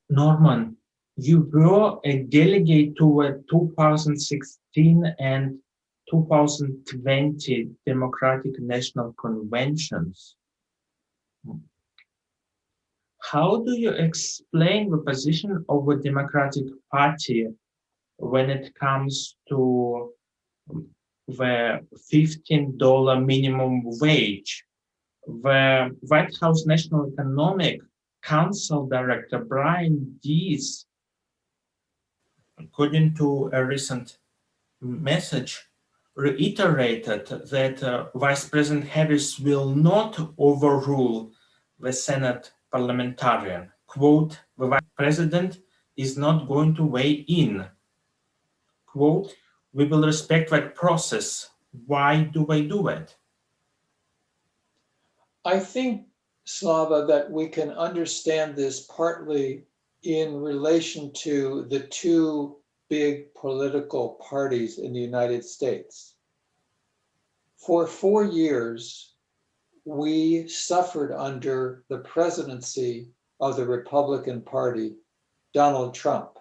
Norman, you were a delegate to a 2016 and 2020 Democratic National Conventions. How do you explain the position of the Democratic Party when it comes to the $15 minimum wage? The White House National Economic Council Director Brian Deese, according to a recent message, reiterated that Vice President Harris will not overrule the Senate parliamentarian. Quote, the Vice President is not going to weigh in. Quote, we will respect that process. Why do they do it? I think, Slava, that we can understand this partly in relation to the two big political parties in the United States. For 4 years, we suffered under the presidency of the Republican Party, Donald Trump.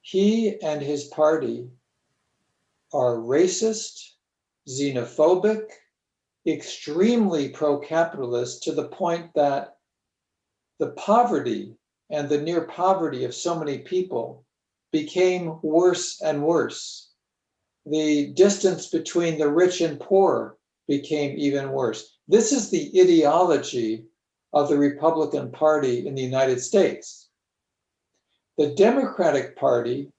He and his party are racist, xenophobic, extremely pro-capitalist, to the point that the poverty and the near poverty of so many people became worse and worse. The distance between the rich and poor became even worse. This is the ideology of the Republican Party in the United States. The Democratic Party,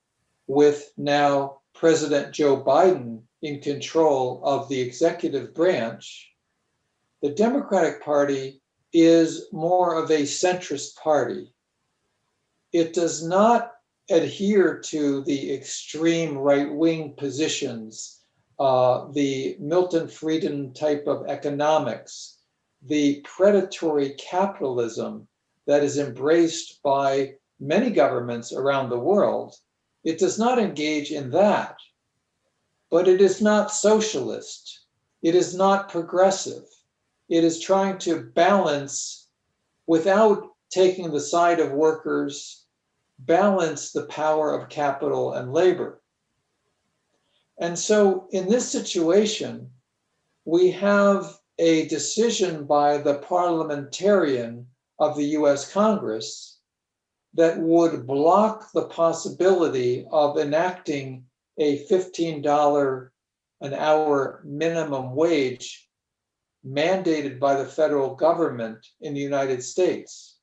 with now President Joe Biden in control of the executive branch, the Democratic Party is more of a centrist party. It does not adhere to the extreme right-wing positions, the Milton Friedman type of economics, the predatory capitalism that is embraced by many governments around the world. It does not engage in that, but it is not socialist. It is not progressive. It is trying to balance, without taking the side of workers, balance the power of capital and labor. And so in this situation, we have a decision by the parliamentarian of the US Congress that would block the possibility of enacting a $15 an hour minimum wage mandated by the federal government in the United States.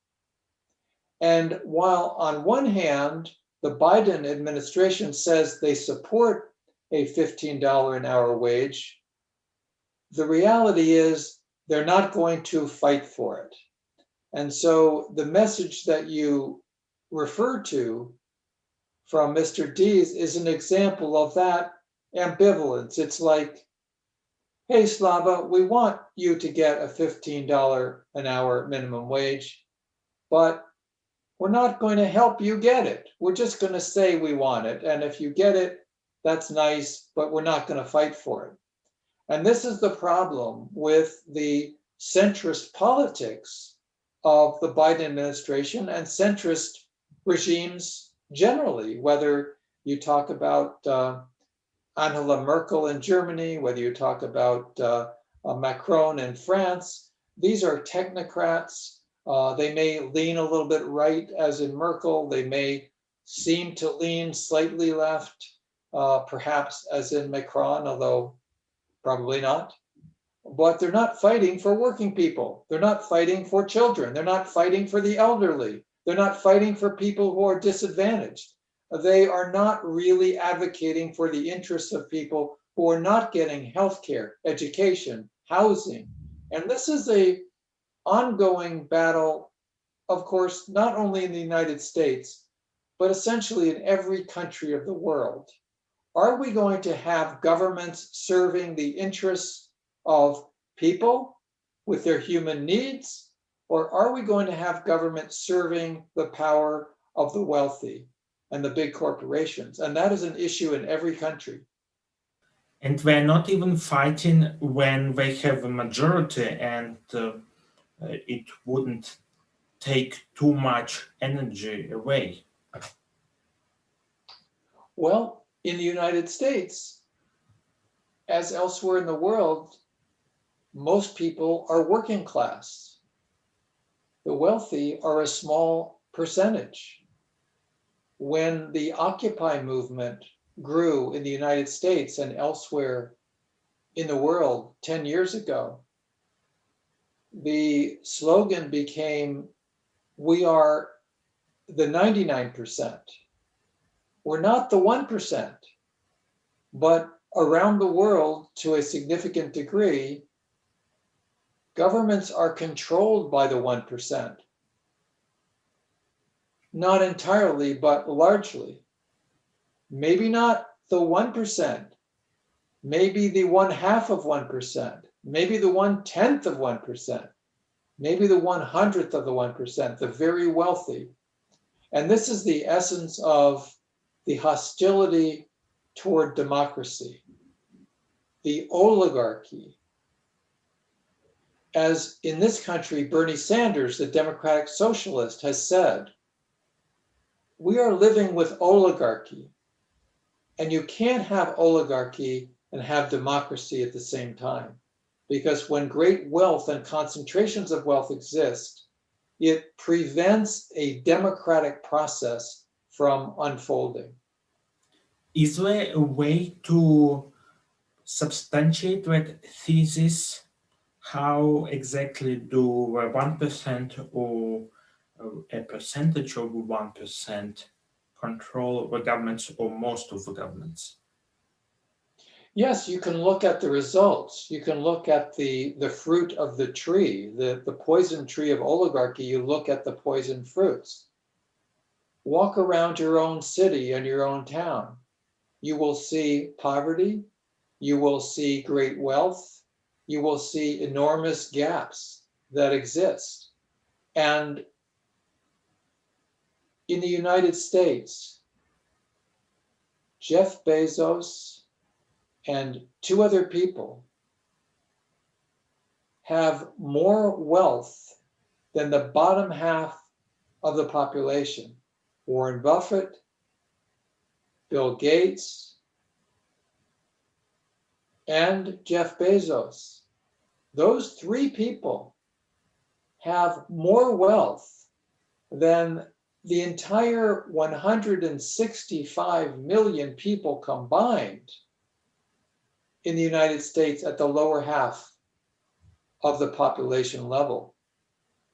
And while on one hand, the Biden administration says they support a $15 an hour wage, the reality is they're not going to fight for it. And so the message that you refer to from Mr. Deese is an example of that ambivalence. It's like, hey, Slava, we want you to get a $15 an hour minimum wage, but we're not going to help you get it. We're just going to say we want it. And if you get it, that's nice, but we're not going to fight for it. And this is the problem with the centrist politics of the Biden administration and centrist regimes generally, whether you talk about Angela Merkel in Germany, whether you talk about Macron in France. These are technocrats. They may lean a little bit right, as in Merkel. They may seem to lean slightly left, perhaps as in Macron, although probably not. But they're not fighting for working people. They're not fighting for children. They're not fighting for the elderly. They're not fighting for people who are disadvantaged. They are not really advocating for the interests of people who are not getting healthcare, education, housing. And this is an ongoing battle, of course, not only in the United States, but essentially in every country of the world. Are we going to have governments serving the interests of people with their human needs, or are we going to have government serving the power of the wealthy and the big corporations? And that is an issue in every country. And they're not even fighting when they have a majority, and it wouldn't take too much energy away? Well, in the United States, as elsewhere in the world, most people are working class. The wealthy are a small percentage. When the Occupy movement grew in the United States and elsewhere in the world 10 years ago, the slogan became, "We are the 99%. We're not the 1%, but around the world, to a significant degree, governments are controlled by the 1%. Not entirely, but largely. Maybe not the 1%, maybe the 1/2 of 1%, maybe the 1/10 of 1%, maybe the 100th of the 1%, the very wealthy. And this is the essence of the hostility toward democracy, the oligarchy. As in this country, Bernie Sanders, the Democratic Socialist, has said, we are living with oligarchy. And you can't have oligarchy and have democracy at the same time. Because when great wealth and concentrations of wealth exist, it prevents a democratic process from unfolding. Is there a way to substantiate that thesis? How exactly do 1% or a percentage of 1% control the governments or most of the governments? Yes, you can look at the results. You can look at the fruit of the tree, the poison tree of oligarchy. You look at the poison fruits. Walk around your own city and your own town. You will see poverty. You will see great wealth. You will see enormous gaps that exist. And in the United States, Jeff Bezos and 2 other people have more wealth than the bottom half of the population. Warren Buffett, Bill Gates, and Jeff Bezos. Those 3 people have more wealth than the entire 165 million people combined in the United States at the lower half of the population level.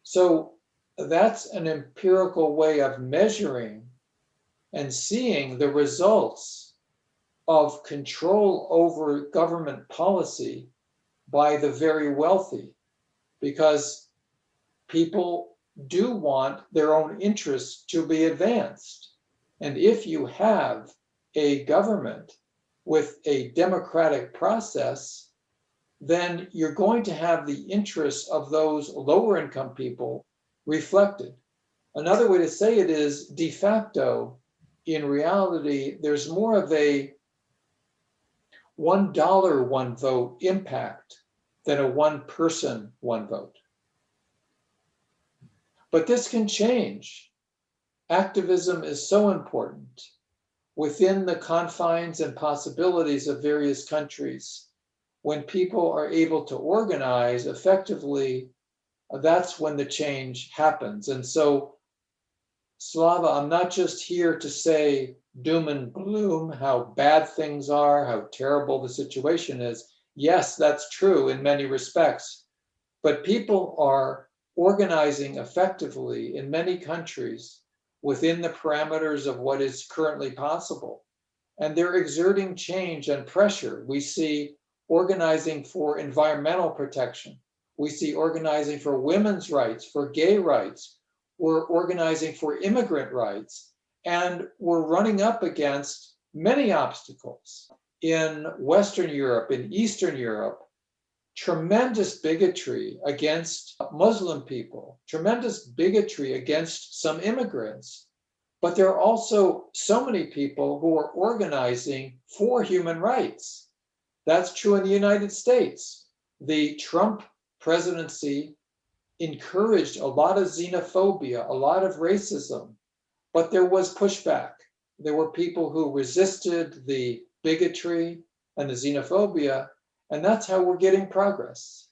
So that's an empirical way of measuring and seeing the results of control over government policy by the very wealthy, because people do want their own interests to be advanced. And if you have a government with a democratic process, then you're going to have the interests of those lower income people reflected. Another way to say it is, de facto, in reality, there's more of a $1 one vote impact than a 1 person, 1 vote. But this can change. Activism is so important within the confines and possibilities of various countries. When people are able to organize effectively, that's when the change happens. And so, Slava, I'm not just here to say doom and gloom, how bad things are, how terrible the situation is. Yes, that's true in many respects. But people are organizing effectively in many countries within the parameters of what is currently possible. And they're exerting change and pressure. We see organizing for environmental protection. We see organizing for women's rights, for gay rights. We're organizing for immigrant rights. And we're running up against many obstacles. In Western Europe, in Eastern Europe, tremendous bigotry against Muslim people, tremendous bigotry against some immigrants. But there are also so many people who are organizing for human rights. That's true in the United States. The Trump presidency encouraged a lot of xenophobia, a lot of racism, but there was pushback. There were people who resisted the bigotry and the xenophobia, and that's how we're getting progress.